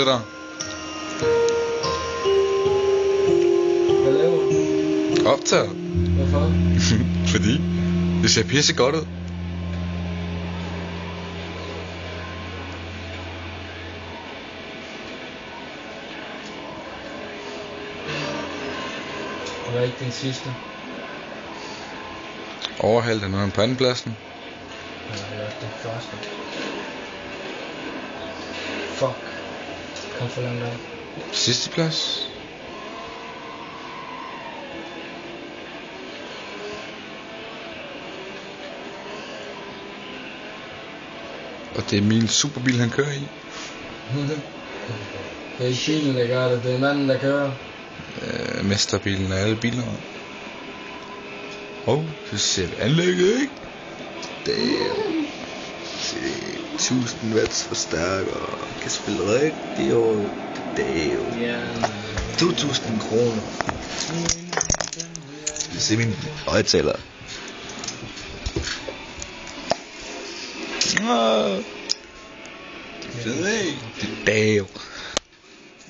det der. Hvad laver du? Optager. Hvorfor? Fordi det ser pisse godt ud. Det var ikke den sidste. Overhald den under pandepladsen. Ja, det var den første. Fuck. Kom for langt af. Sidste plads. Og det er min superbil han kører i. Det er ikke bilen der gør det, det er manden der kører. Mesterbilen af alle biler. Så ser vi anlægget, ikke? Damn. Se, 1000 watts forstærker. Kan spille rigtig hårdt. Damn. Ja. 2000 kroner. Skal vi se min højtaler. Det er Dave.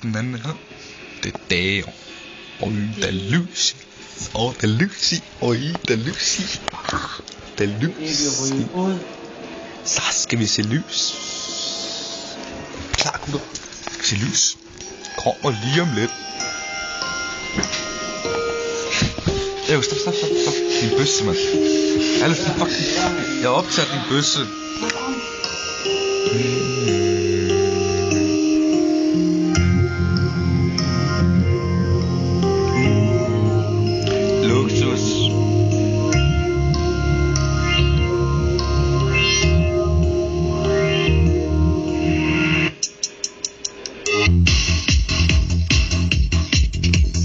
Den anden her. Det er Dave. Og der er lys. Og der er lys i. Og der er lys i. Der er lys i. Så skal vi se lys. Klar, gutter. Se lys. Kommer lige om lidt. Stop. Din bøsse, mand. Alle fucking. Jeg optager din bøsse.